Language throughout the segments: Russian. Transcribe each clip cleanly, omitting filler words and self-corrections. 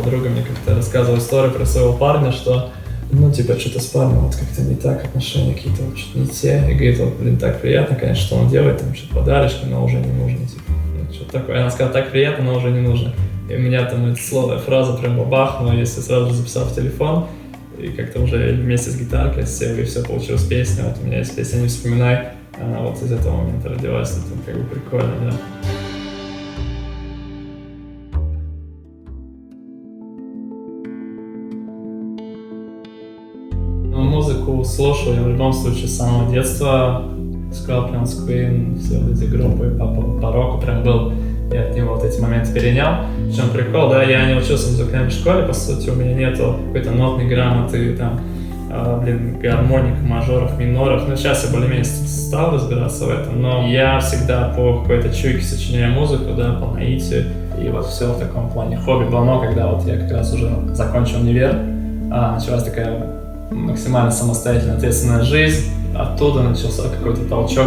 подруга мне как-то рассказывала историю про своего парня, что ну, типа, что-то с парнем, вот как-то не так, отношения какие-то вот, что-то не те. И говорит, вот, блин, так приятно, конечно, что он делает, там, что-то подарочки, но уже не нужно, типа, ну, что-то такое. Она сказала, так приятно, но уже не нужно. И у меня там эта слово, фраза прям бабахнула, я себе сразу же записал в телефон. И как-то уже вместе с гитаркой сел, и все, получилась песня. Вот у меня есть песня «Не вспоминай», она вот из этого момента родилась, это как бы прикольно, да. Музыку слушал я в любом случае с самого детства. Scorpions, Queen, все вот эти группы, папа по року прям был. Я от него вот эти моменты перенял. В чем прикол, да, я не учился в музыкальной школе, по сути, у меня нету какой-то нотной грамоты, там, гармоник, мажоров, миноров. Ну, сейчас я более-менее стал разбираться в этом, но я всегда по какой-то чуйке сочиняю музыку, да, по наитию. И вот все в таком плане хобби было, но когда вот я как раз уже закончил универ, началась такая максимально самостоятельная, ответственная жизнь. Оттуда начался какой-то толчок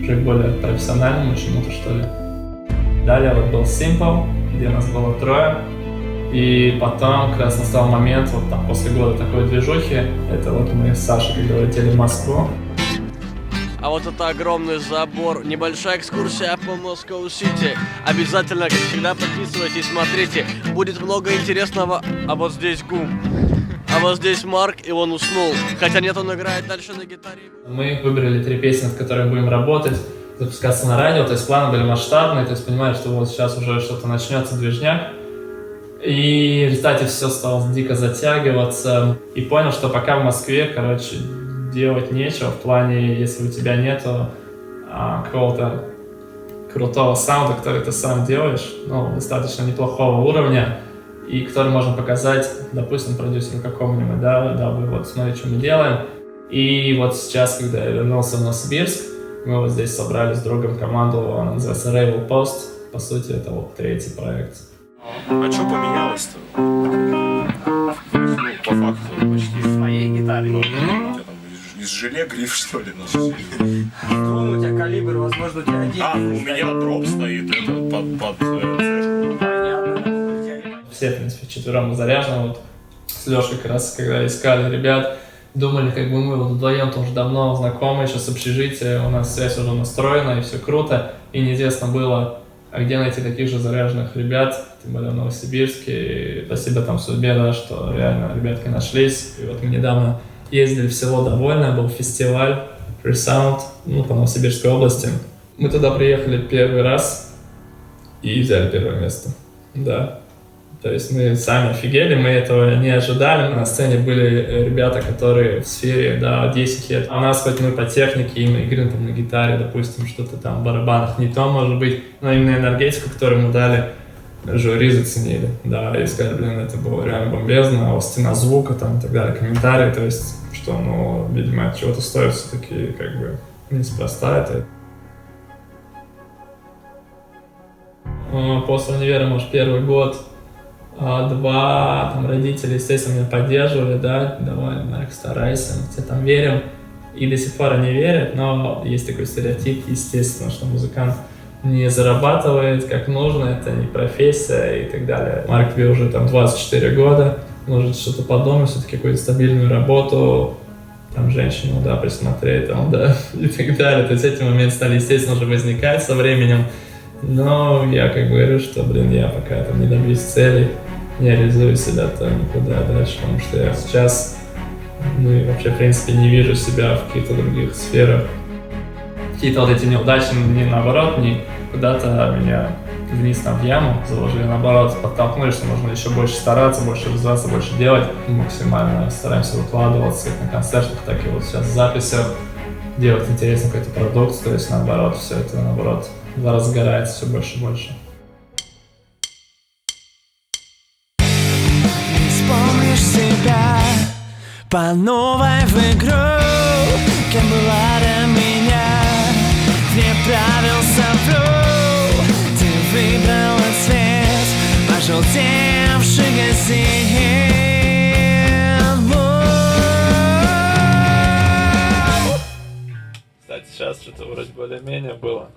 уже к более профессиональному чему-то, что ли. Далее вот был Simple, где нас было трое. И потом как раз настал момент, вот там после года такой движухи, это вот мы с Сашей, когда летели в Москву. А вот это огромный забор, небольшая экскурсия по Москва-Сити. Обязательно, как всегда, подписывайтесь, смотрите, будет много интересного. А вот здесь Гум. А вот здесь Марк, и он уснул. Хотя нет, он играет дальше на гитаре. Мы выбрали 3 песни, над которыми будем работать, запускаться на радио. То есть планы были масштабные, то есть понимали, что вот сейчас уже что-то начнется, движняк. И в результате все стало дико затягиваться. И понял, что пока в Москве, короче, делать нечего. В плане, если у тебя нету какого-то крутого саунда, который ты сам делаешь, ну, достаточно неплохого уровня, и который можно показать, допустим, продюсеру какому-нибудь, да, дабы вот смотреть, что мы делаем. И вот сейчас, когда я вернулся в Новосибирск, мы вот здесь собрали с другом команду, она называется Ravel Post. По сути, это вот 3-й проект. А что поменялось-то? Ну, по факту почти. В моей гитаре. Ну, у тебя там из желе гриф, что ли, на самом Ну, у тебя калибр, возможно, у тебя один. у меня дроп стоит этот под цешку. Понятно. Все, в принципе, четвером заряжены. Вот с Лешей как раз, когда искали ребят, думали, как бы мы вот вдвоем тоже давно знакомы, еще с общежития, у нас связь уже настроена, и все круто. И неизвестно было, где найти таких же заряженных ребят, тем более в Новосибирске. И спасибо там судьбе, да, что реально ребятки нашлись. И вот мы недавно ездили в село Довольное, был фестиваль Free Sound, ну, по Новосибирской области. Мы туда приехали первый раз и взяли первое место, да. То есть мы сами офигели, мы этого не ожидали. На сцене были ребята, которые в сфере, да, 10 лет. А у нас хоть мы по технике, им игры там на гитаре, допустим, что-то там в барабанах не то может быть, но именно энергетику, которую мы дали, жюри заценили. Да, и сказали, блин, это было реально бомбезно, а стена звука там и так далее, комментарии, то есть, что, ну, видимо, от чего-то стоит все-таки, как бы, неспроста это. После универа, может, первый год, 2, там, родители, естественно, меня поддерживали, да, давай, Марк, старайся, мы тебе там верим. И до сих пор они верят, но есть такой стереотип, естественно, что музыкант не зарабатывает как нужно, это не профессия и так далее. Марк, тебе уже там 24 года, может что-то по дому, все-таки какую-то стабильную работу, там, женщину, да, присмотреть, там, да, и так далее. То есть эти моменты стали, естественно, уже возникать со временем. Но я как бы говорю, что, блин, я пока там не добьюсь целей, не реализую себя там никуда дальше, потому что я сейчас, ну и вообще, в принципе, не вижу себя в каких-то других сферах. Какие-то вот эти неудачи, не наоборот, не куда-то меня вниз там в яму заложили, наоборот, подтолкнули, что нужно еще больше стараться, больше развиваться, больше делать. Максимально стараемся выкладываться как на концертах, так и вот сейчас в записях, делать интересный какой-то продукт, то есть наоборот, все это наоборот разгорается все больше и больше. Вспомнишь себя по новой в игру, кем была до меня, вне правил совру. Ты выбрала цвет пожелтевший газет. Кстати, сейчас что-то вроде более-менее было.